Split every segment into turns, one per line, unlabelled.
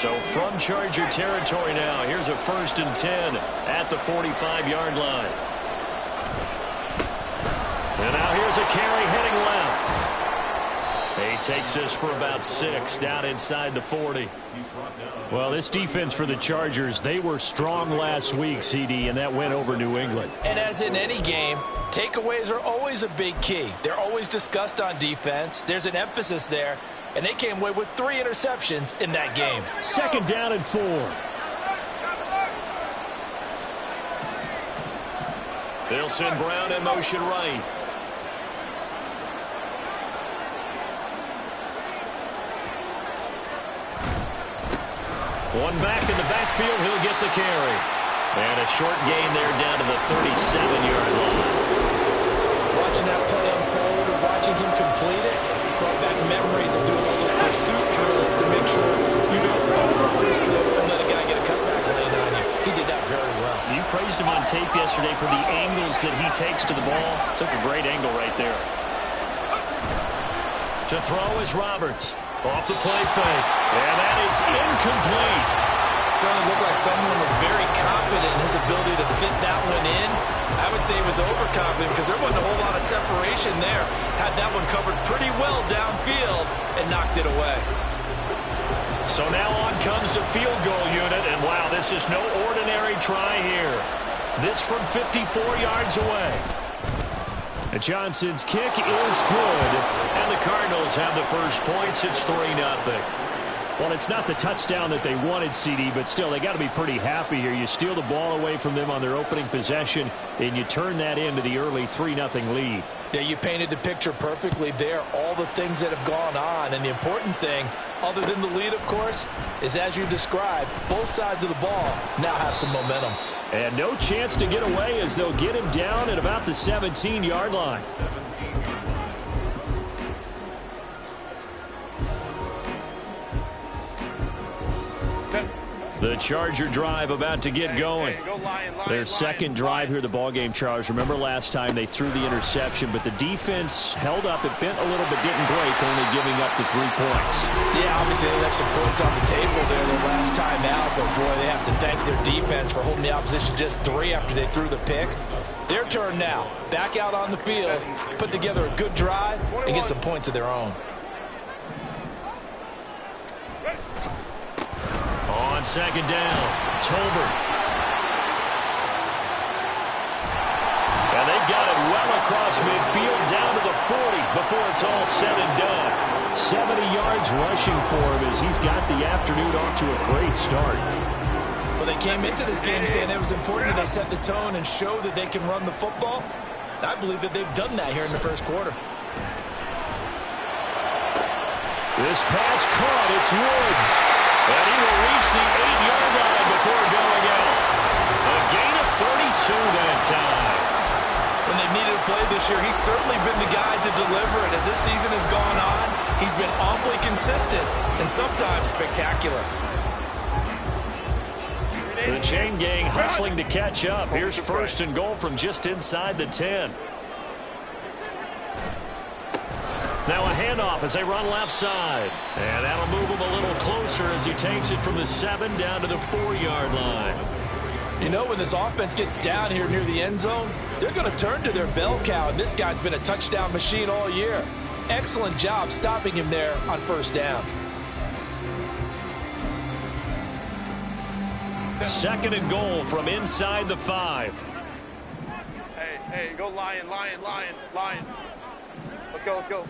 So from Charger territory now, here's a 1st and 10 at the 45-yard line. And now here's a carry heading left. He takes this for about 6 down inside the 40. Well, this defense for the Chargers, they were strong last week, CD, and that went over New England.
And as in any game, takeaways are always a big key. They're always discussed on defense. There's an emphasis there, and they came away with 3 interceptions in that game.
2nd down and 4. They'll send Brown in motion right. One back in the backfield, he'll get the carry. And a short gain there down to the 37-yard line.
Watching that play unfold and watching him complete it brought back memories of doing all those pursuit drills to make sure you don't over-pursue and let a guy get a cutback lane on you. He did that very well.
You praised him on tape yesterday for the angles that he takes to the ball. Took a great angle right there. To throw is Roberts. Off the play fake. And that is incomplete.
Certainly looked like someone was very confident in his ability to fit that one in. I would say he was overconfident because there wasn't a whole lot of separation there. Had that one covered pretty well downfield and knocked it away.
So now on comes the field goal unit. And wow, this is no ordinary try here. This from 54 yards away. Johnson's kick is good, and the Cardinals have the first points. It's 3-0. Well, it's not the touchdown that they wanted, CD, but still, they got to be pretty happy here. You steal the ball away from them on their opening possession, and you turn that into the early 3-0 lead.
Yeah, you painted the picture perfectly there, all the things that have gone on, and the important thing, other than the lead, of course, is as you described, both sides of the ball now have some momentum.
And no chance to get away as they'll get him down at about the 17-yard line. The Charger drive about to get going. Their second drive here, the ballgame, Charles. Remember last time they threw the interception, but the defense held up. It bent a little, but didn't break, only giving up the 3 points.
Yeah, obviously they left some points on the table there the last time out, but boy, they have to thank their defense for holding the opposition just 3 after they threw the pick. Their turn now. Back out on the field, put together a good drive, and get some points of their own.
On 2nd down, Tolbert. And they've got it well across midfield down to the 40 before it's all said and done. 70 yards rushing for him as he's got the afternoon off to a great start.
Well, they came into this game saying it was important that they set the tone and show that they can run the football. I believe that they've done that here in the first quarter.
This pass caught. It's Woods. And he will reach the 8-yard line before going out. A gain of 32 that time.
When they've needed a play this year, he's certainly been the guy to deliver it. As this season has gone on, he's been awfully consistent and sometimes spectacular.
The chain gang hustling to catch up. Here's 1st and goal from just inside the 10. Now a handoff as they run left side. And that'll move him a little closer as he takes it from the 7 down to the 4-yard line.
You know, when this offense gets down here near the end zone, they're going to turn to their bell cow, and this guy's been a touchdown machine all year. Excellent job stopping him there on 1st down.
2nd and goal from inside the 5.
Hey, go Lion. Let's go.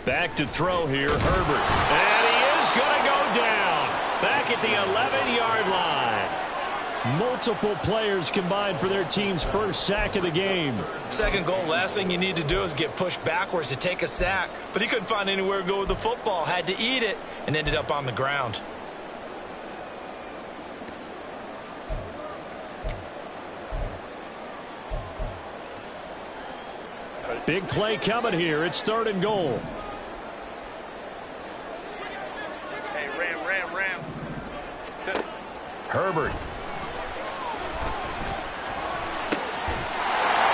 Back to throw here, Herbert. And he is going to go down. Back at the 11-yard line. Multiple players combined for their team's first sack of the game.
2nd goal, last thing you need to do is get pushed backwards to take a sack. But he couldn't find anywhere to go with the football. Had to eat it and ended up on the ground.
Big play coming here. It's 3rd and goal.
Hey, ram.
Herbert.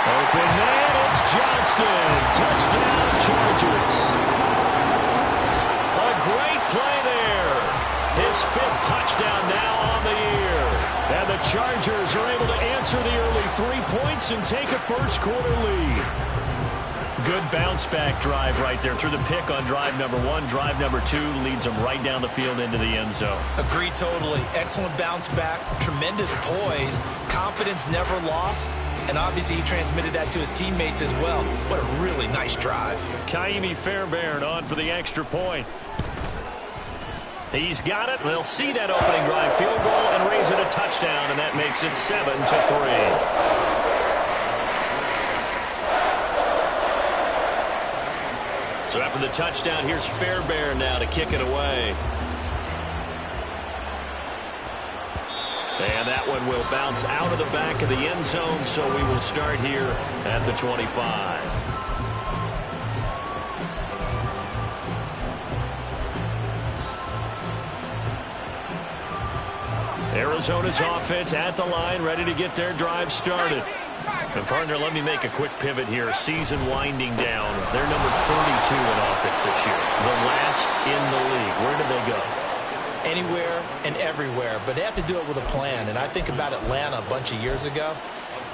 Open man, it's Johnston. Touchdown, Chargers. A great play Chargers are able to answer the early 3 points and take a first-quarter lead. Good bounce-back drive right there through the pick on drive number 1. Drive number 2 leads them right down the field into the end zone.
Agreed totally. Excellent bounce back, tremendous poise, confidence never lost, and obviously he transmitted that to his teammates as well. What a really nice drive.
Kaimi Fairbairn on for the extra point. He's got it. They'll see that opening drive field goal and raise it a touchdown, and that makes it 7-3. So after the touchdown, here's Fairbairn now to kick it away. And that one will bounce out of the back of the end zone, so we will start here at the 25. Arizona's offense at the line, ready to get their drive started. And, partner, let me make a quick pivot here. Season winding down. They're number 32 in offense this year. The last in the league. Where do they go?
Anywhere and everywhere, but they have to do it with a plan. And I think about Atlanta a bunch of years ago.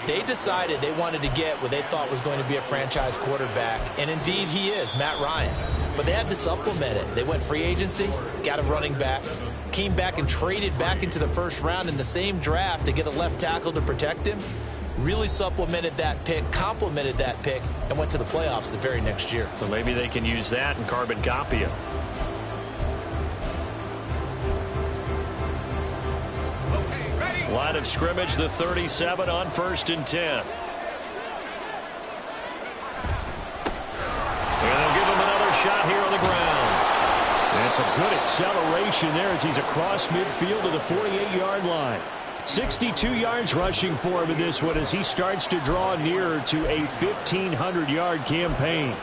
They decided they wanted to get what they thought was going to be a franchise quarterback, and indeed he is, Matt Ryan. But they had to supplement it. They went free agency, got a running back, came back and traded back into the first round in the same draft to get a left tackle to protect him. Really supplemented that pick, complemented that pick, and went to the playoffs the very next year.
So maybe they can use that and carbon copy it. Line of scrimmage, the 37 on 1st and 10. And they'll give him another shot here on the ground. And some good acceleration there as he's across midfield to the 48-yard line. 62 yards rushing for him in this one as he starts to draw nearer to a 1,500-yard campaign.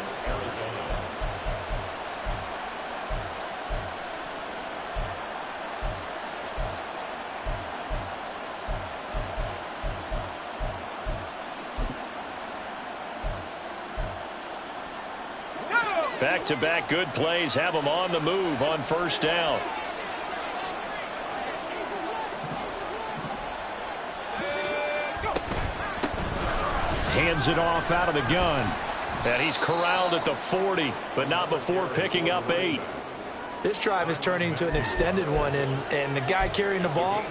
Back-to-back good plays have him on the move on 1st down. Hands it off out of the gun. And he's corralled at the 40, but not before picking up 8.
This drive is turning into an extended one, and the guy carrying the ball,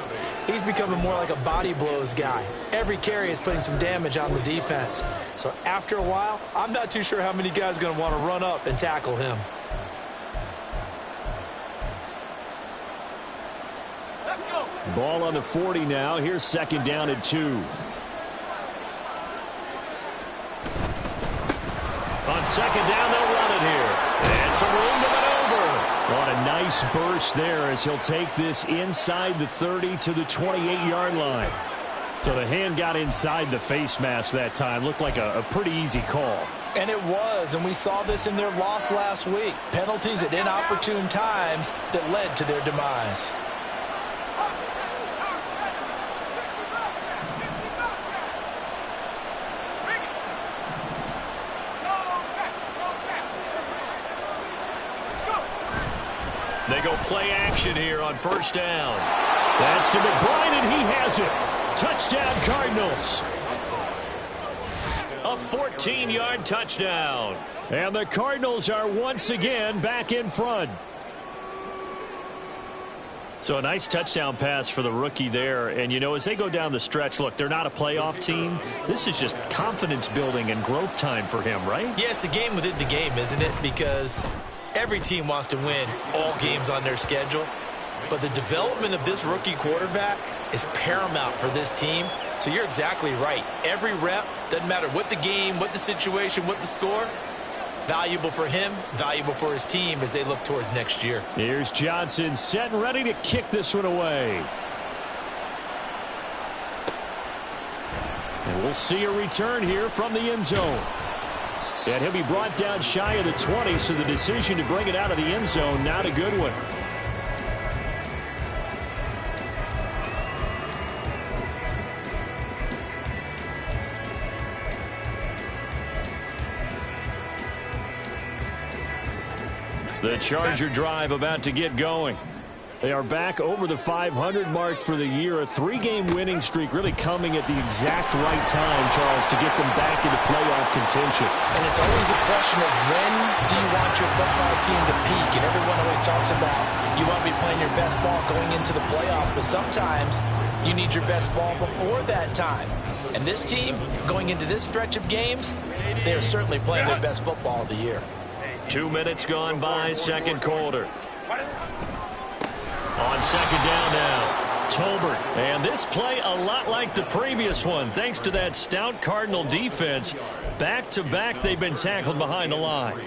he's becoming more like a body blows guy. Every carry is putting some damage on the defense. So after a while, I'm not too sure how many guys are going to want to run up and tackle him.
Let's go.
Ball on the 40 now. Here's 2nd down and 2. On 2nd down, they'll run it here. And some room to maneuver. What a nice burst there as he'll take this inside the 30 to the 28-yard line. So the hand got inside the face mask that time. Looked like a pretty easy call.
And it was, and we saw this in their loss last week. Penalties at inopportune times that led to their demise.
They go play action here on 1st down. That's to McBride, and he has it. Touchdown, Cardinals. A 14-yard touchdown. And the Cardinals are once again back in front. So a nice touchdown pass for the rookie there. And, you know, as they go down the stretch, look, they're not a playoff team. This is just confidence building and growth time for him, right?
Yeah, it's a game within the game, isn't it? Because every team wants to win all games on their schedule. But the development of this rookie quarterback is paramount for this team. So you're exactly right. Every rep, doesn't matter what the game, what the situation, what the score, valuable for him, valuable for his team as they look towards next year.
Here's Johnson set and ready to kick this one away. And we'll see a return here from the end zone. And he'll be brought down shy of the 20, so the decision to bring it out of the end zone, not a good one. The Charger drive about to get going. They are back over the 500 mark for the year. A 3-game winning streak really coming at the exact right time, Charles, to get them back into playoff contention.
And it's always a question of when do you want your football team to peak? And everyone always talks about you want to be playing your best ball going into the playoffs, but sometimes you need your best ball before that time. And this team, going into this stretch of games, they are certainly playing their best football of the year.
2 minutes gone by, second quarter. On second down now, Tolbert. And this play a lot like the previous one, thanks to that stout Cardinal defense. Back-to-back, they've been tackled behind the line.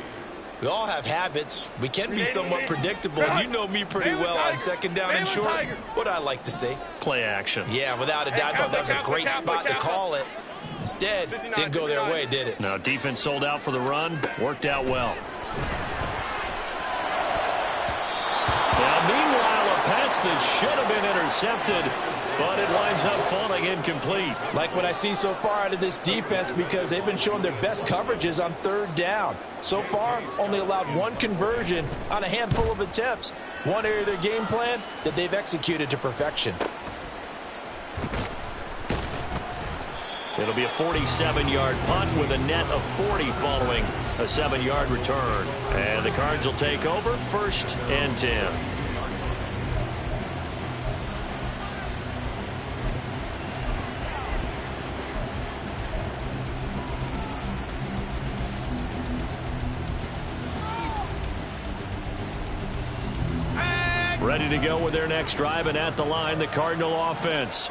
We all have habits. We can be somewhat predictable. And you know me pretty well on second down and short. What I like to say?
Play action.
Yeah, without a doubt, I thought that was a great spot to call it. Instead, didn't go their way, did it?
No, defense sold out for the run. Worked out well. Now, meanwhile, a pass that should have been intercepted, but it winds up falling incomplete.
Like what I see so far out of this defense, because they've been showing their best coverages on third down. So far, only allowed one conversion on a handful of attempts. One area of their game plan that they've executed to perfection.
It'll be a 47-yard punt with a net of 40 following a 7-yard return. And the Cards will take over, 1st and 10. Ready to go with their next drive, and at the line, the Cardinal offense.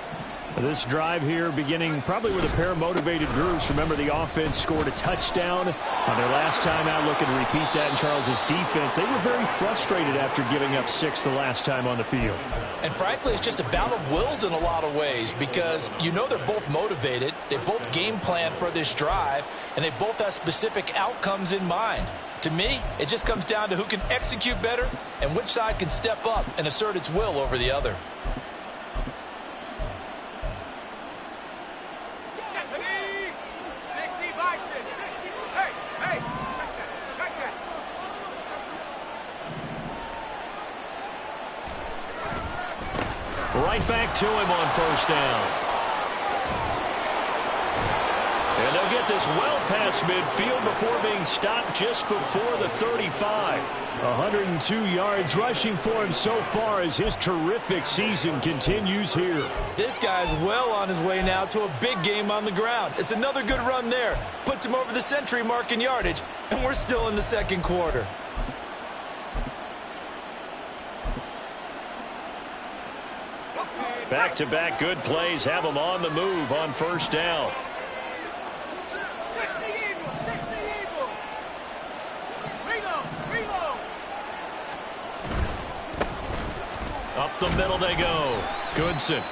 This drive here beginning probably with a pair of motivated groups. Remember, the offense scored a touchdown on their last time out, looking to repeat that in Charles's defense. They were very frustrated after giving up 6 the last time on the field.
And frankly, it's just a battle of wills in a lot of ways, because you know they're both motivated. They both game plan for this drive, and they both have specific outcomes in mind. To me, it just comes down to who can execute better and which side can step up and assert its will over the other.
Right back to him on 1st down. And they'll get this well past midfield before being stopped just before the 35. 102 yards rushing for him so far as his terrific season continues here.
This guy's well on his way now to a big game on the ground. It's another good run there. Puts him over the century mark in yardage, and we're still in the second quarter.
Back-to-back good plays have them on the move on 1st down. Up the middle they go. Goodson.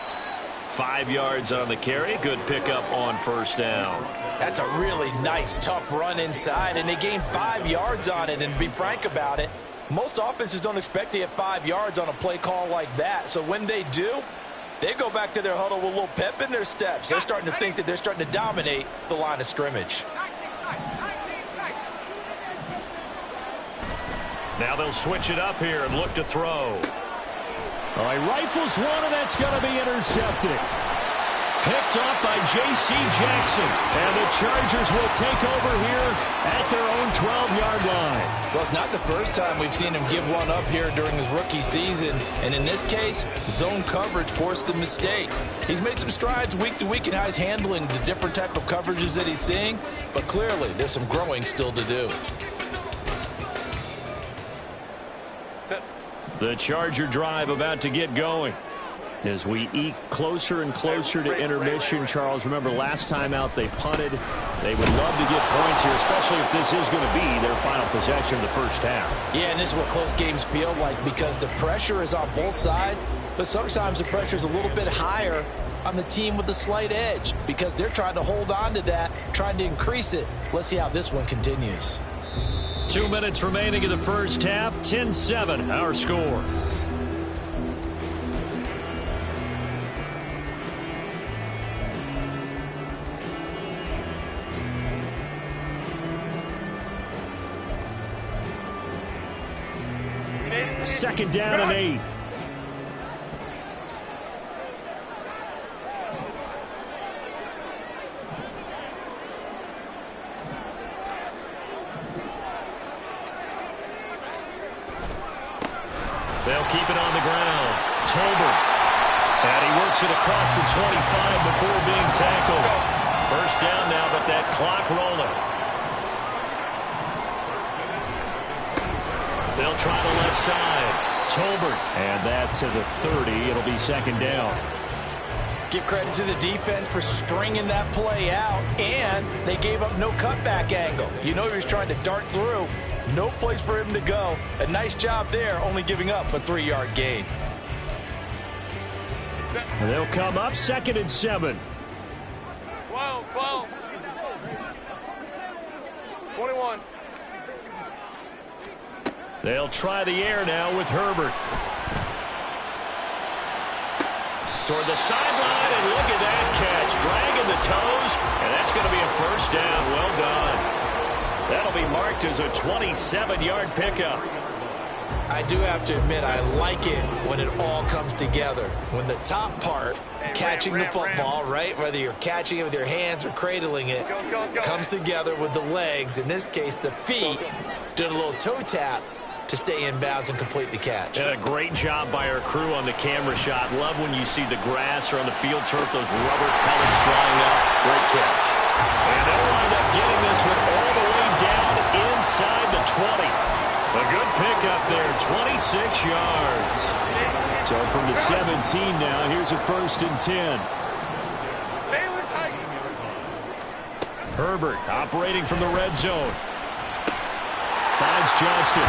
5 yards on the carry. Good pickup on 1st down.
That's a really nice, tough run inside, and they gained 5 yards on it. And to be frank about it, most offenses don't expect to get 5 yards on a play call like that. So when they do, they go back to their huddle with a little pep in their steps. They're starting to think that they're starting to dominate the line of scrimmage.
Now they'll switch it up here and look to throw. All right, rifles one, and that's going to be intercepted. Picked up by J.C. Jackson. And the Chargers will take over here at their own 12-yard line.
Well, it's not the first time we've seen him give one up here during his rookie season. And in this case, zone coverage forced the mistake. He's made some strides week to week in how he's handling the different type of coverages that he's seeing. But clearly, there's some growing still to do.
The Charger drive about to get going. As we eke closer and closer to intermission, Charles, remember last time out they punted. They would love to get points here, especially if this is going to be their final possession of the first half.
Yeah, and this is what close games feel like, because the pressure is on both sides, but sometimes the pressure is a little bit higher on the team with the slight edge, because they're trying to hold on to that, trying to increase it. Let's see how this one continues.
2 minutes remaining in the first half. 10-7 our score. Second down and 8. They'll keep it on the ground. Tolbert. And he works it across the 25 before being tackled. First down now, but that clock rolling. They'll try the left side. Tolbert. And that to the 30. It'll be second down.
Give credit to the defense for stringing that play out, and they gave up no cutback angle. You know he was trying to dart through. No place for him to go. A nice job there, only giving up a 3-yard gain.
And they'll come up 2nd and 7.
12, 12. 21.
They'll try the air now with Herbert. Toward the sideline, and look at that catch. Dragging the toes, and that's going to be a first down. Well done. That'll be marked as a 27-yard pickup.
I do have to admit, I like it when it all comes together. When the top part, catching the football, right, whether you're catching it with your hands or cradling it, comes together with the legs, in this case the feet, doing a little toe tap to stay in bounds and complete the catch.
And a great job by our crew on the camera shot. Love when you see the grass or on the field turf, those rubber pellets flying up. Great catch. And they'll wind up getting this one all the way down inside the 20. A good pickup there, 26 yards. So from the 17 now, here's a 1st and 10. Herbert operating from the red zone. Finds Johnston.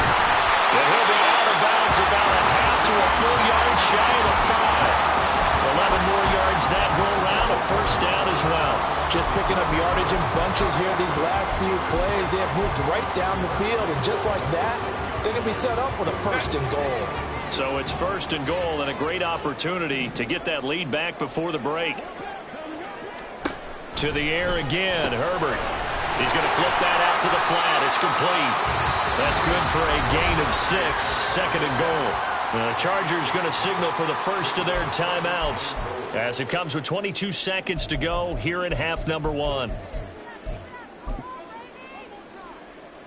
And he'll be out of bounds about a half to a full yard shy of the 5. 11 more yards that go around, a first down as well.
Just picking up yardage in bunches here these last few plays. They have moved right down the field, and just like that, they're going to be set up with a 1st and goal.
So it's 1st and goal, and a great opportunity to get that lead back before the break. To the air again, Herbert. He's going to flip that out to the flat. It's complete. That's good for a gain of 6, 2nd and goal. The Chargers going to signal for the first of their timeouts as it comes with 22 seconds to go here in half number 1.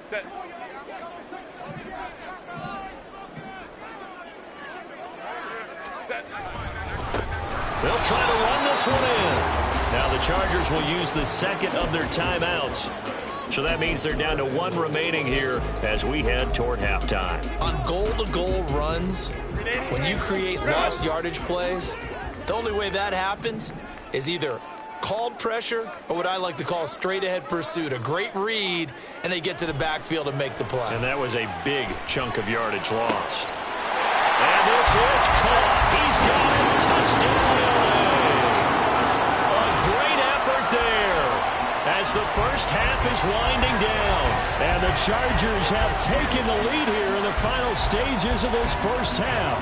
Set. Set.
They'll try to run this one in. Now the Chargers will use the 2nd of their timeouts. So that means they're down to 1 remaining here as we head toward halftime.
On goal-to-goal runs, when you create lost yardage plays, the only way that happens is either called pressure or what I like to call straight-ahead pursuit. A great read, and they get to the backfield and make the play.
And that was a big chunk of yardage lost. And this is caught. He's got it. Touchdown. A great effort there as the first half is winding down. And the Chargers have taken the lead here in the final stages of this first half.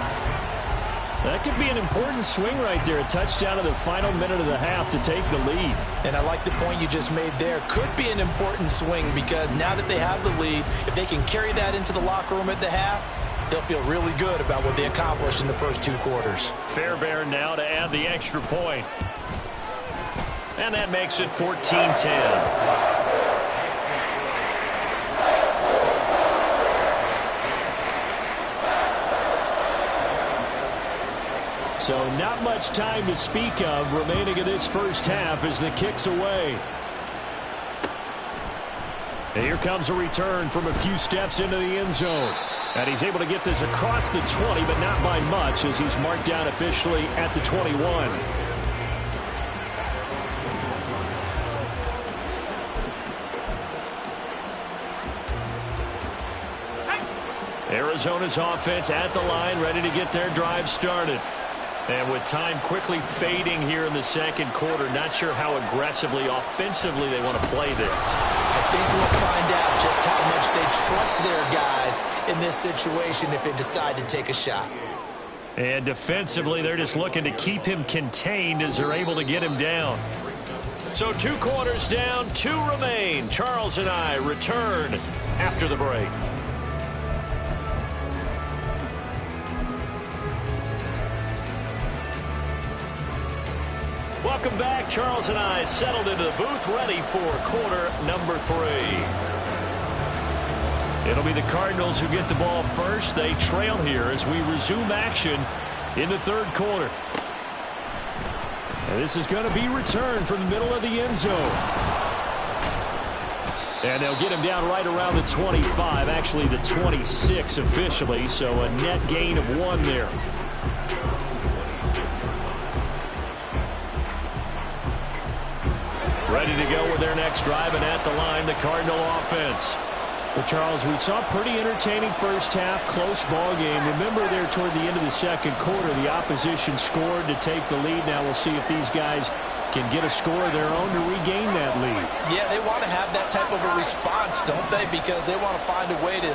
That could be an important swing right there. A touchdown in the final minute of the half to take the lead.
And I like the point you just made there. Could be an important swing because now that they have the lead, if they can carry that into the locker room at the half, they'll feel really good about what they accomplished in the first 2 quarters.
Fairbairn now to add the extra point. And that makes it 14-10. So not much time to speak of remaining in this first half as the kick's away. And here comes a return from a few steps into the end zone. And he's able to get this across the 20, but not by much as he's marked down officially at the 21. Arizona's offense at the line, ready to get their drive started. And with time quickly fading here in the second quarter, not sure how aggressively, offensively they want to play this.
I think we'll find out just how much they trust their guys in this situation if they decide to take a shot.
And defensively, they're just looking to keep him contained as they're able to get him down. So 2 quarters down, 2 remain. Charles and I return after the break. Welcome back. Charles and I settled into the booth, ready for quarter number 3. It'll be the Cardinals who get the ball first. They trail here as we resume action in the third quarter. And this is going to be returned from the middle of the end zone. And they'll get him down right around the 25, actually the 26 officially, so a net gain of 1 there. Ready to go with their next drive, and at the line, the Cardinal offense. Well, Charles, we saw a pretty entertaining first half, close ball game. Remember there toward the end of the second quarter, the opposition scored to take the lead. Now we'll see if these guys can get a score of their own to regain that lead.
Yeah, they want to have that type of a response, don't they? Because they want to find a way to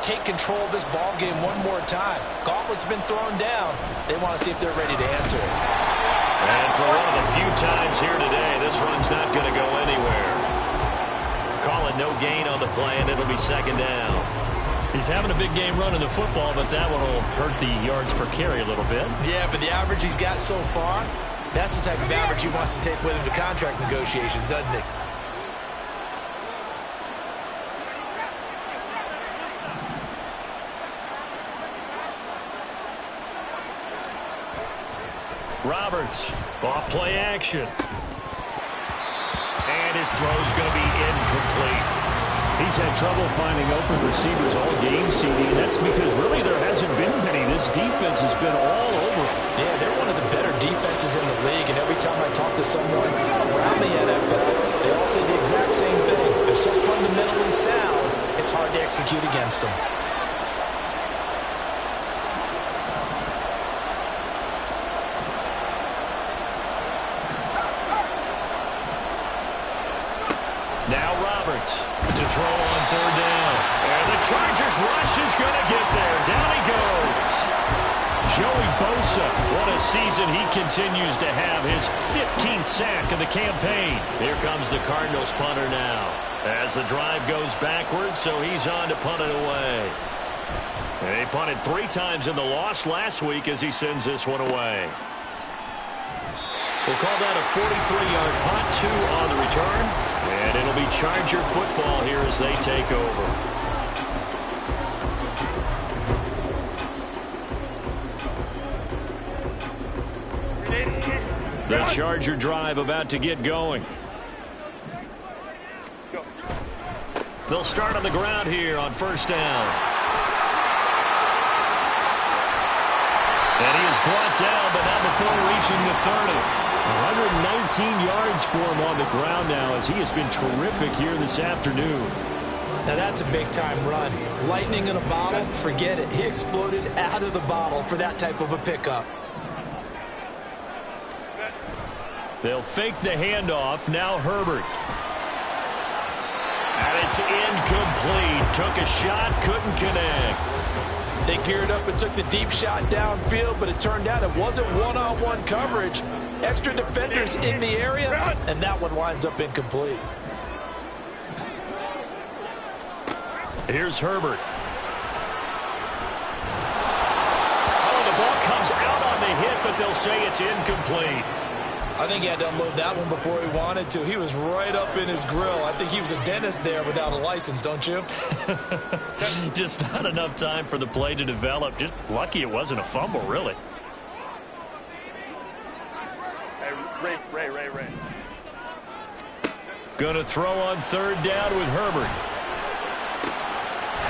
take control of this ball game one more time. Gauntlet's been thrown down. They want to see if they're ready to answer it.
And for one of the few times here today, this run's not going to go anywhere. Call it no gain on the play, and it'll be second down. He's having a big game running the football, but that one will hurt the yards per carry a little bit.
Yeah, but the average he's got so far, that's the type of average he wants to take with him to contract negotiations, doesn't he?
Roberts, off play action. And his throw's going to be incomplete. He's had trouble finding open receivers all game, CD, and that's because really there hasn't been many. This defense has been all over.
Yeah, they're one of the better defenses in the league, and every time I talk to someone around the NFL, they all say the exact same thing. They're so fundamentally sound, it's hard to execute against them.
Now Roberts to throw on third down. And the Chargers rush is going to get there. Down he goes. Joey Bosa, what a season he continues to have. His 15th sack of the campaign. Here comes the Cardinals punter now. As the drive goes backwards, so he's on to punt it away. And he punted 3 times in the loss last week as he sends this one away. We'll call that a 43-yard punt, 2 on the return. And it'll be Charger football here as they take over. The Charger drive about to get going. They'll start on the ground here on first down. And he is brought down, but not before reaching the 30. 119 yards for him on the ground now as he has been terrific here this afternoon.
Now that's a big-time run. Lightning in a bottle, forget it. He exploded out of the bottle for that type of a pickup.
They'll fake the handoff. Now Herbert. And it's incomplete. Took a shot, couldn't connect.
They geared up and took the deep shot downfield, but it turned out it wasn't one-on-one coverage. Extra defenders in the area, and that one winds up incomplete.
Here's Herbert. Oh, the ball comes out on the hit, but they'll say it's incomplete.
I think he had to unload that one before he wanted to. He was right up in his grill. I think he was a dentist there without a license, don't you?
Just not enough time for the play to develop. Just lucky it wasn't a fumble, really.
Ray.
Gonna throw on third down with Herbert.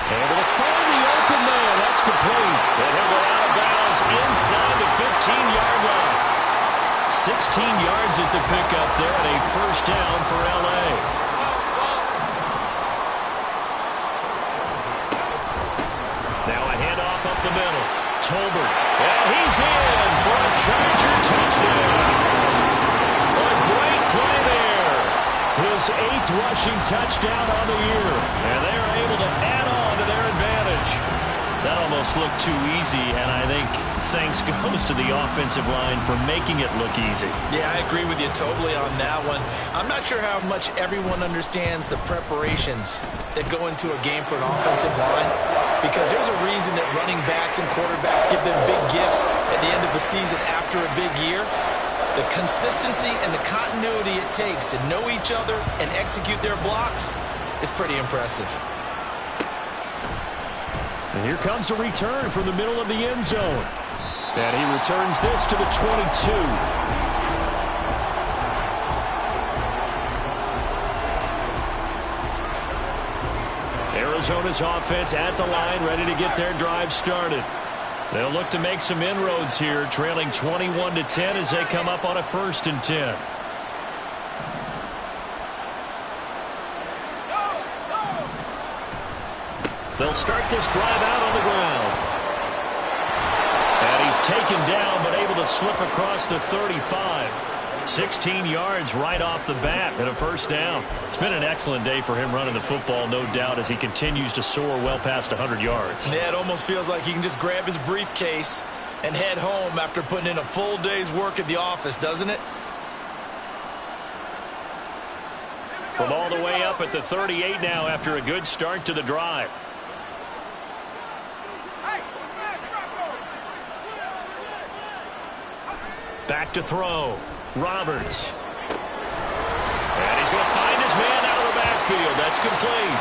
And to find the open man. That's complete. And he'll go out of bounds inside the 15-yard line. 16 yards is the pickup there, and a first down for L.A. Now a handoff up the middle. Tolbert. And he's in for a Charger touchdown. A great play there. His 8th rushing touchdown on the year. And they are able to add on to their advantage. That almost looked too easy, and I think thanks goes to the offensive line for making it look easy.
Yeah, I agree with you totally on that one. I'm not sure how much everyone understands the preparations that go into a game for an offensive line, because there's a reason that running backs and quarterbacks give them big gifts at the end of the season after a big year. The consistency and the continuity it takes to know each other and execute their blocks is pretty impressive.
And here comes a return from the middle of the end zone. And he returns this to the 22. Arizona's offense at the line, ready to get their drive started. They'll look to make some inroads here, trailing 21-10 as they come up on a 1st and 10. They'll start this drive out on the ground. And he's taken down, but able to slip across the 35. 16 yards right off the bat and a 1st down. It's been an excellent day for him running the football, no doubt, as he continues to soar well past 100 yards.
Yeah, it almost feels like he can just grab his briefcase and head home after putting in a full day's work at the office, doesn't it?
From all the way up at the 38 now after a good start to the drive. Back to throw. Roberts. And he's going to find his man out of the backfield. That's complete.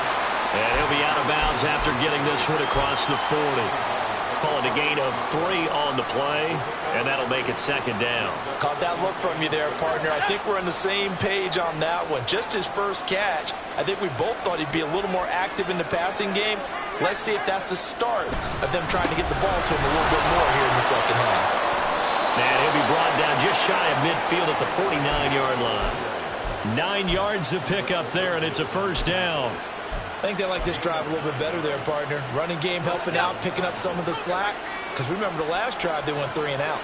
And he'll be out of bounds after getting this one across the 40. Call it a gain of 3 on the play, and that'll make it 2nd down.
Caught that look from you there, partner. I think we're on the same page on that one. Just his first catch. I think we both thought he'd be a little more active in the passing game. Let's see if that's the start of them trying to get the ball to him a little bit more here in the 2nd half.
And he'll be brought down just shy of midfield at the 49-yard line. 9 yards to pick up there, and it's a 1st down.
I think they like this drive a little bit better there, partner. Running game helping out, picking up some of the slack. Because remember the last drive, they went 3 and out.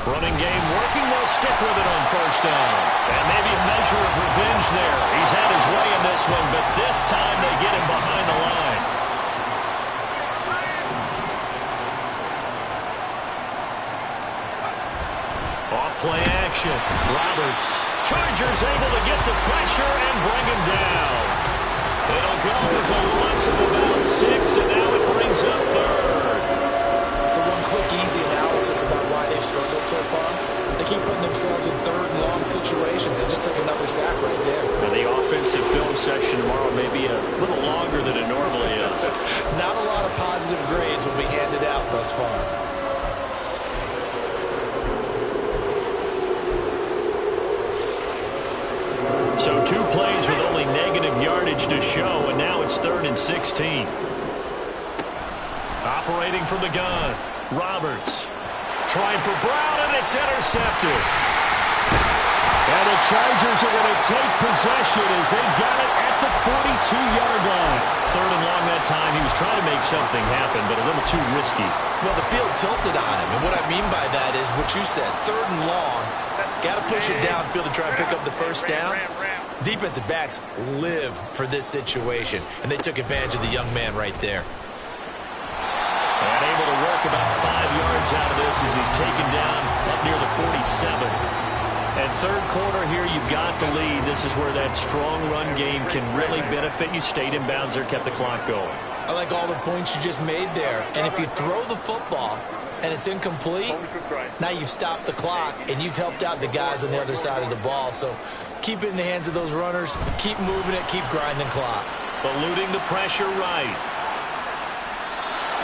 Running game working. They'll stick with it on 1st down. And maybe a measure of revenge there. He's had his way in this one, but this time they get him behind the line. Off play action. Roberts. Chargers able to get the pressure and bring him down. It'll go as a loss of about 6, and now it brings up 3rd.
So one quick, easy analysis about why they've struggled so far. They keep putting themselves in 3rd and long situations. They just took another sack right there.
And the offensive film session tomorrow may be a little longer than it normally is.
Not a lot of positive grades will be handed out thus far.
So 2 plays with only negative yardage to show, and now it's 3rd and 16. Operating from the gun, Roberts. Trying for Brown, and it's intercepted. And the Chargers are going to take possession as they got it at the 42-yard line. 3rd and long that time. He was trying to make something happen, but a little too risky.
Well, the field tilted on him, and what I mean by that is what you said, 3rd and long. Got to push it downfield to try and pick up the 1st down. Defensive backs live for this situation, and they took advantage of the young man right there.
And able to work about 5 yards out of this as he's taken down up near the 47. And 3rd quarter here, you've got the lead. This is where that strong run game can really benefit you. Stayed in bounds there, kept the clock going.
I like all the points you just made there. And if you throw the football and it's incomplete, now you've stopped the clock and you've helped out the guys on the other side of the ball. So keep it in the hands of those runners. Keep moving it. Keep grinding clock.
Eluding the pressure right.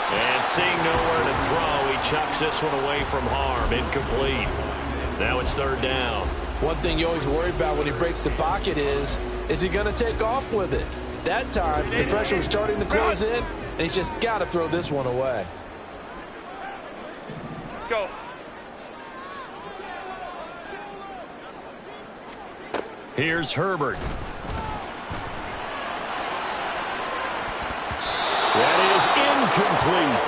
And seeing nowhere to throw, he chucks this one away from harm. Incomplete. Now it's 3rd down.
One thing you always worry about when he breaks the pocket is he going to take off with it? That time, the pressure was starting to close in, and he's just got to throw this one away.
Let's go.
Here's Herbert. That is incomplete.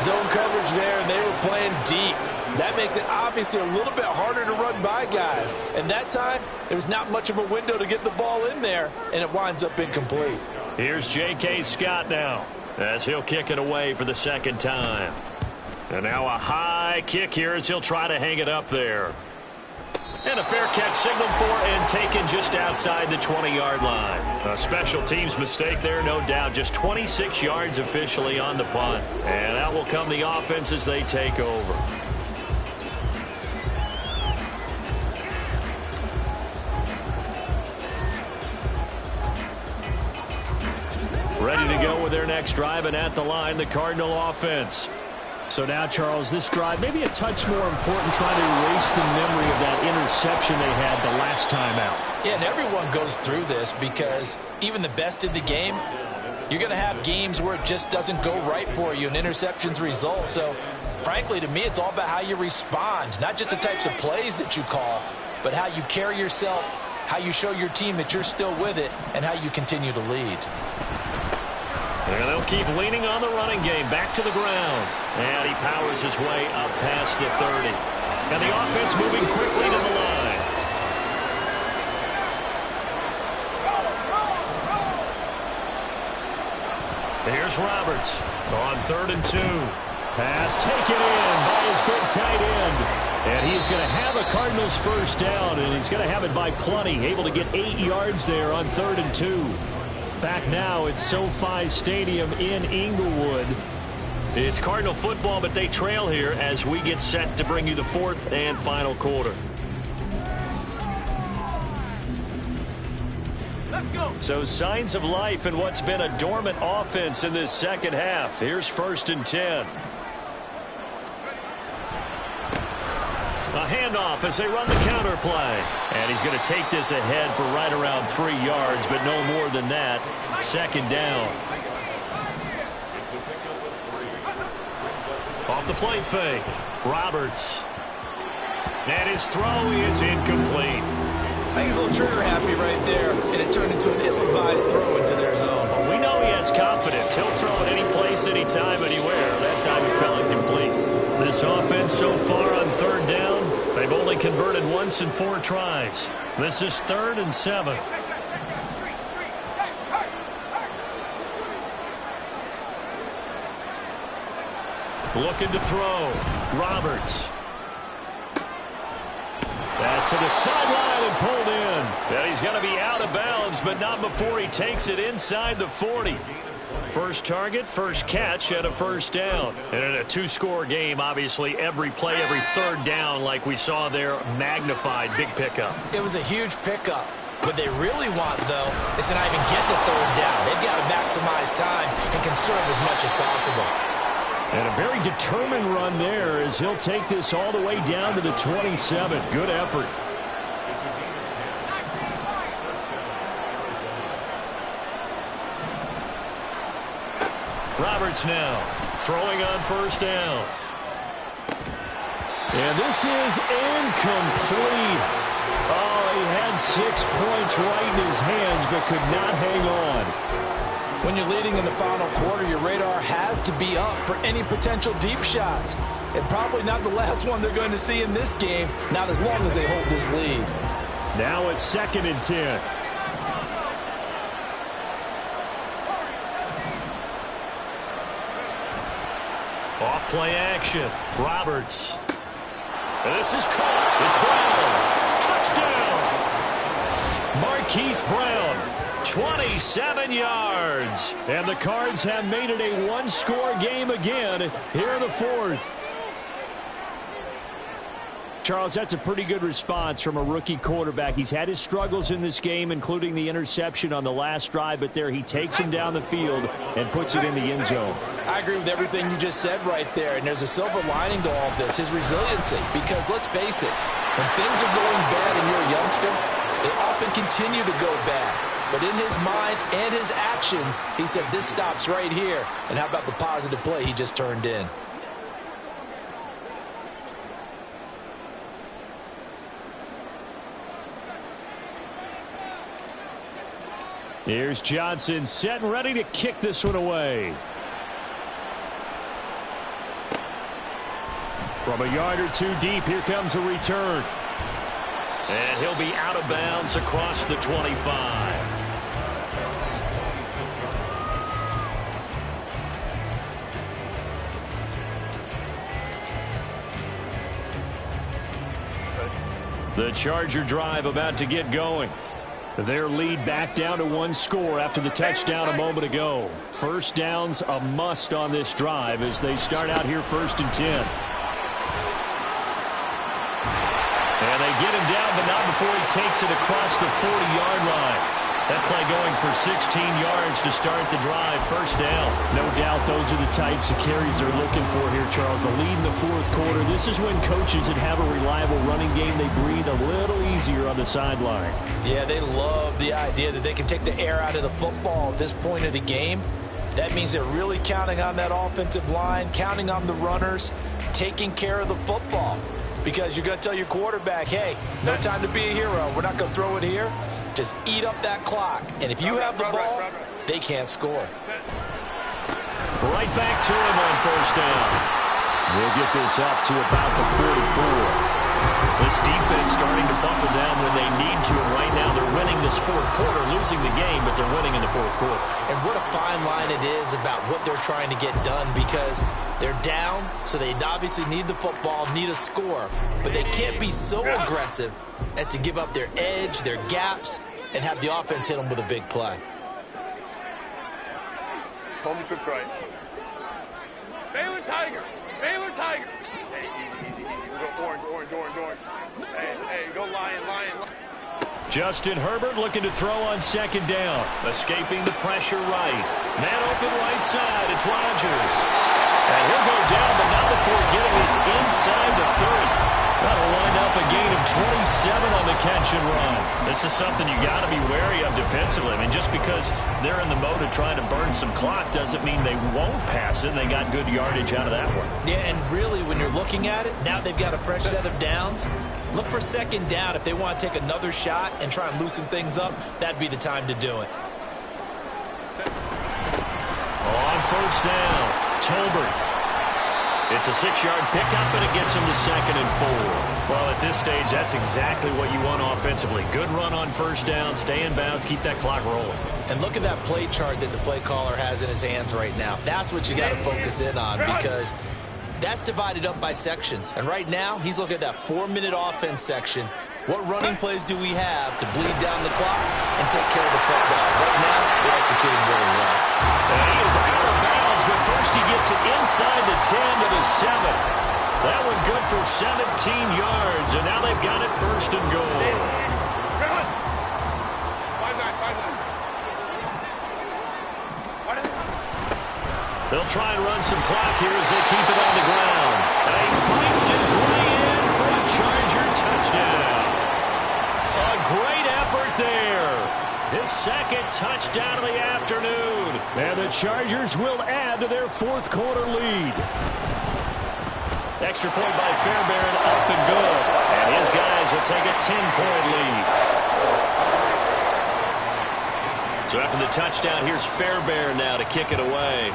Zone coverage there, and they were playing deep. That makes it obviously a little bit harder to run by guys. And that time, there was not much of a window to get the ball in there, and it winds up incomplete.
Here's J.K. Scott now, as he'll kick it away for the 2nd time. And now a high kick here as he'll try to hang it up there. And a fair catch signaled for and taken just outside the 20-yard line. A special teams mistake there, no doubt. Just 26 yards officially on the punt. And out will come the offense as they take over. Ready to go with their next drive, and at the line, the Cardinal offense. So now, Charles, this drive maybe a touch more important, trying to erase the memory of that interception they had the last time out.
Yeah, and everyone goes through this because even the best in the game, you're going to have games where it just doesn't go right for you and interceptions result. So, frankly, to me, it's all about how you respond, not just the types of plays that you call, but how you carry yourself, how you show your team that you're still with it, and how you continue to lead.
And they'll keep leaning on the running game. Back to the ground. And he powers his way up past the 30. And the offense moving quickly to the line. Here's Roberts on 3rd and 2. Pass taken in by his big tight end. And he's going to have a Cardinals first down, and he's going to have it by plenty. Able to get 8 yards there on 3rd and 2. Back now at SoFi Stadium in Inglewood. It's Cardinal football, but they trail here as we get set to bring you the 4th and final quarter. Let's go. So signs of life in what's been a dormant offense in this second half. Here's 1st and 10. A handoff as they run the counter play. And he's going to take this ahead for right around 3 yards, but no more than that. 2nd down. Off the play fake. Roberts. And his throw is incomplete.
I think he's a little trigger happy right there, and it turned into an ill-advised throw into their zone.
Well, we know he has confidence. He'll throw it any place, anytime, anywhere. That time it fell incomplete. This offense so far on 3rd down, they've only converted once in 4 tries. This is 3rd and 7. Looking to throw. Roberts. Pass to the sideline and pulled in. And he's going to be out of bounds, but not before he takes it inside the 40. First target, first catch, and a first down. And in a 2-score game, obviously, every play, every 3rd down, like we saw there, magnified. Big pickup.
It was a huge pickup. What they really want, though, is to not even get the 3rd down. They've got to maximize time and conserve as much as possible.
And a very determined run there as he'll take this all the way down to the 27. Good effort. Roberts now throwing on 1st down. And this is incomplete. Oh, he had 6 points right in his hands but could not hang on.
When you're leading in the final quarter, your radar has to be up for any potential deep shots. And probably not the last one they're going to see in this game, not as long as they hold this lead.
Now it's 2nd and 10. Off play action. Roberts. And this is caught. It's Brown. Touchdown. Marquise Brown. 27 yards. And the Cards have made it a 1-score game again here in the 4th. Charles, that's a pretty good response from a rookie quarterback. He's had his struggles in this game, including the interception on the last drive, but there he takes him down the field and puts it in the end zone.
I agree with everything you just said right there, and there's a silver lining to all of this, his resiliency. Because let's face it, when things are going bad and you're a youngster, they often continue to go bad. But in his mind and his actions, he said, this stops right here. And how about the positive play he just turned in?
Here's Johnson set and ready to kick this one away. From a yard or 2 deep, here comes a return. And he'll be out of bounds across the 25. The The Charger drive about to get going. Their lead back down to one score after the touchdown a moment ago. First down's a must on this drive as they start out here 1st and 10. And they get him down, but not before he takes it across the 40-yard line. That play going for 16 yards to start the drive. First down. No doubt those are the types of carries they're looking for here, Charles. The lead in the 4th quarter. This is when coaches that have a reliable running game, they breathe a little easier on the sideline.
Yeah, they love the idea that they can take the air out of the football at this point of the game. That means they're really counting on that offensive line, counting on the runners, taking care of the football. Because you're going to tell your quarterback, hey, no time to be a hero. We're not going to throw it here. Just eat up that clock. And if you have the ball, they can't score.
Right back to him on first down. We'll get this up to about the 44. This defense starting to buckle down when they need to. And right now they're winning this 4th quarter, losing the game, but they're winning in the 4th quarter.
And what a fine line it is about what they're trying to get done, because they're down, so they obviously need the football, need a score. But they can't be so aggressive as to give up their edge, their gaps, and have the offense hit them with a big play.
Home to right. Baylor Tiger. Baylor Tiger. Hey, easy. We go orange. Hey, go lion.
Justin Herbert looking to throw on 2nd down. Escaping the pressure right. Man open right side. It's Rodgers. And he'll go down, but not before getting this inside the 30. That'll wind up a gain of 27 on the catch and run. This is something you got to be wary of defensively. I mean, just because they're in the mode of trying to burn some clock doesn't mean they won't pass it. They got good yardage out of that one.
Yeah, and really, when you're looking at it, now they've got a fresh set of downs. Look for 2nd down. If they want to take another shot and try and loosen things up, that'd be the time to do it.
On first down, Tolbert. It's a 6-yard pickup, and it gets him to 2nd and 4. Well, at this stage, that's exactly what you want offensively. Good run on first down, stay in bounds, keep that clock rolling.
And look at that play chart that the play caller has in his hands right now. That's what you got to focus in on, because that's divided up by sections. And right now, he's looking at that 4-minute offense section. What running plays do we have to bleed down the clock and take care of the football? Right now, they're executing really well.
And he is out of bounds, but first he gets it inside the 10 to the 7. That one good for 17 yards, and now they've got it 1st and goal. They'll try and run some clock here as they keep it on the ground. And he fights his way in for a Charger touchdown. A great effort there. His 2nd touchdown of the afternoon. And the Chargers will add to their 4th quarter lead. Extra point by Fairbairn, up and good. And his guys will take a 10-point lead. So after the touchdown, here's Fairbairn now to kick it away.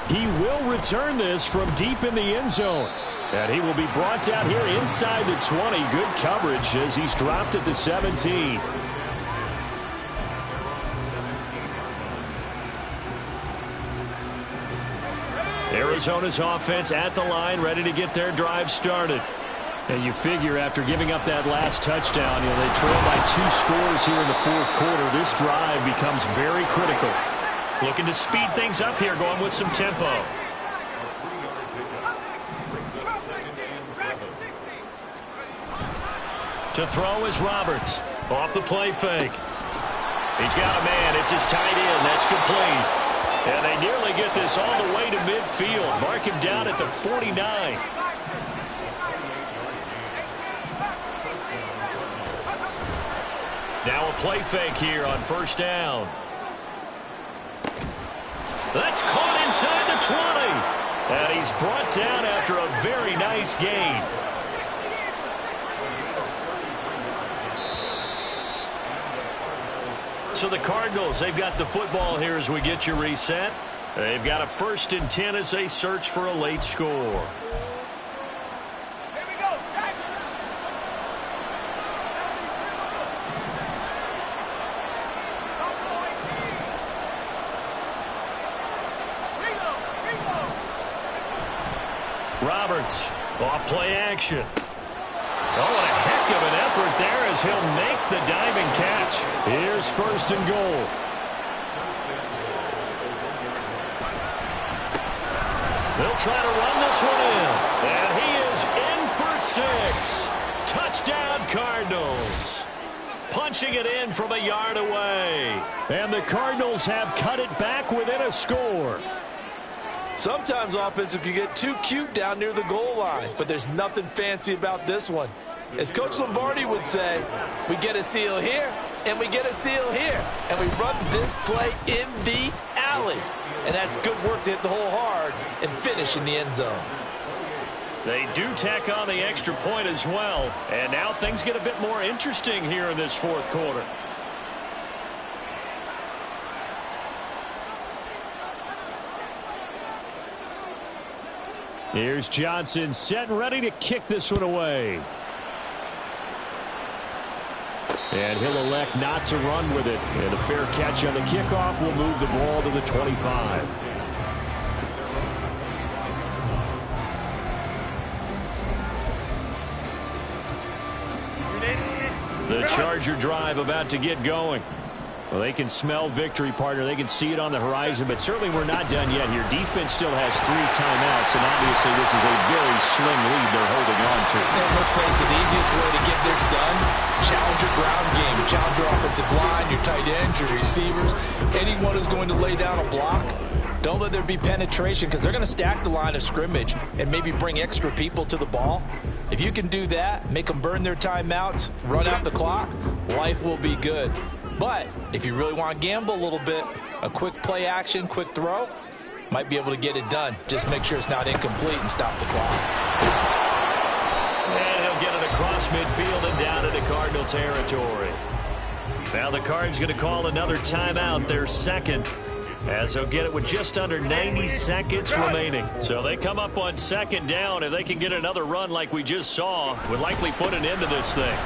He will return this from deep in the end zone. And he will be brought down here inside the 20. Good coverage as he's dropped at the 17. Arizona's offense at the line, ready to get their drive started. And you figure after giving up that last touchdown, they trail by 2 scores here in the 4th quarter. This drive becomes very critical. Looking to speed things up here, going with some tempo. To throw is Roberts. Off the play fake. He's got a man. It's his tight end. That's complete. And they nearly get this all the way to midfield. Mark him down at the 49. Now a play fake here on first down. That's caught inside the 20. And he's brought down after a very nice gain. So the Cardinals, they've got the football here as we get you reset. They've got a 1st and 10 as they search for a late score. Roberts, off play action. Oh, what a heck of an effort there as he'll make the diving catch. Here's 1st and goal. They'll try to run this one in. And he is in for 6. Touchdown, Cardinals. Punching it in from a yard away. And the Cardinals have cut it back within a score.
Sometimes offenses can get too cute down near the goal line, but there's nothing fancy about this one. As Coach Lombardi would say, we get a seal here, and we get a seal here, and we run this play in the alley. And that's good work to hit the hole hard and finish in the end zone.
They do tack on the extra point as well. And now things get a bit more interesting here in this 4th quarter. Here's Johnson set and ready to kick this one away. And he'll elect not to run with it. And a fair catch on the kickoff will move the ball to the 25. The Charger drive about to get going. Well, they can smell victory, partner. They can see it on the horizon, but certainly we're not done yet here. Defense still has 3 timeouts, and obviously this is a very slim lead they're holding on to.
And let's face it, the easiest way to get this done, challenge your ground game. Challenge your offensive line, your tight ends, your receivers, anyone who's going to lay down a block. Don't let there be penetration because they're going to stack the line of scrimmage and maybe bring extra people to the ball. If you can do that, make them burn their timeouts, run out the clock, life will be good. But if you really want to gamble a little bit, a quick play action, quick throw, might be able to get it done. Just make sure it's not incomplete and stop the clock.
And he'll get it across midfield and down into Cardinal territory. Now the Cards going to call another timeout, their 2nd, as they'll get it with just under 90 seconds remaining. So they come up on 2nd down. If they can get another run like we just saw, would likely put an end to this thing.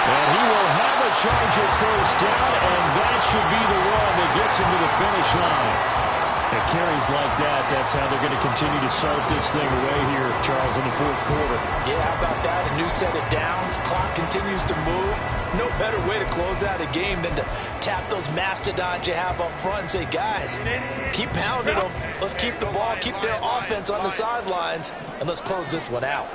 And he will have a Charger 1st down, and that should be the one that gets him to the finish line. And carries like that, that's how they're going to continue to salt this thing away here, Charles, in the 4th quarter.
Yeah, how about that? A new set of downs. Clock continues to move. No better way to close out a game than to tap those mastodons you have up front and say, guys, keep pounding them. Let's keep the ball, keep their offense on the sidelines, and let's close this one out.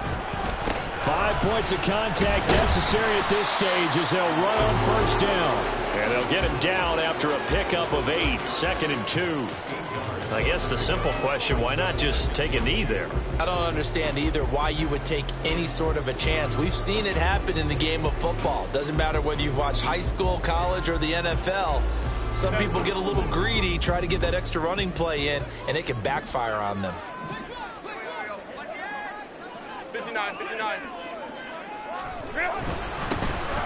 5 points of contact necessary at this stage as they'll run on 1st down. And they'll get him down after a pickup of 8, 2nd and 2. I guess the simple question, why not just take a knee there?
I don't understand either why you would take any sort of a chance. We've seen it happen in the game of football. Doesn't matter whether you've watched high school, college, or the NFL. Some people get a little greedy, try to get that extra running play in, and it can backfire on them.
59.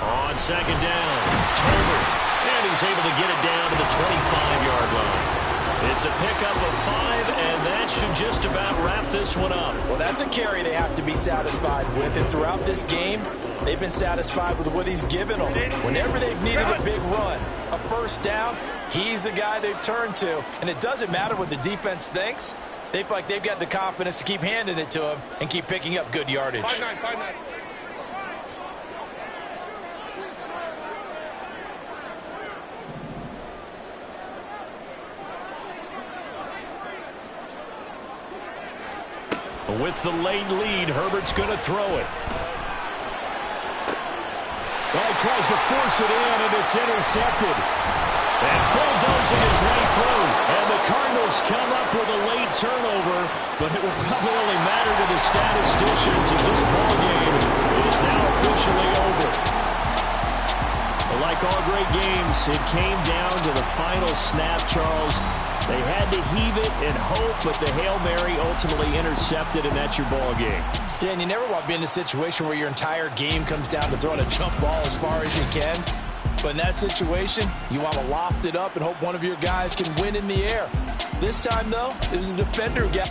On 2nd down, Turner, and he's able to get it down to the 25-yard line. It's a pickup of 5, and that should just about wrap this one up.
Well, that's a carry they have to be satisfied with, and throughout this game, they've been satisfied with what he's given them. Whenever they've needed a big run, a 1st down, he's the guy they've turned to, and it doesn't matter what the defense thinks. They feel like they've got the confidence to keep handing it to him and keep picking up good yardage.
5-9.
With the late lead, Herbert's going to throw it. Well, he tries to force it in, and it's intercepted. And bulldozing his way through. And the Cardinals come up with a late turnover, but it will probably only matter to the statisticians as this ball game is now officially over. But like all great games, it came down to the final snap, Charles. They had to heave it and hope, but the Hail Mary ultimately intercepted, and that's your ball game.
Yeah, and you never want to be in a situation where your entire game comes down to throwing a jump ball as far as you can. But in that situation, you want to loft it up and hope one of your guys can win in the air. This time, though, it was a defender guy.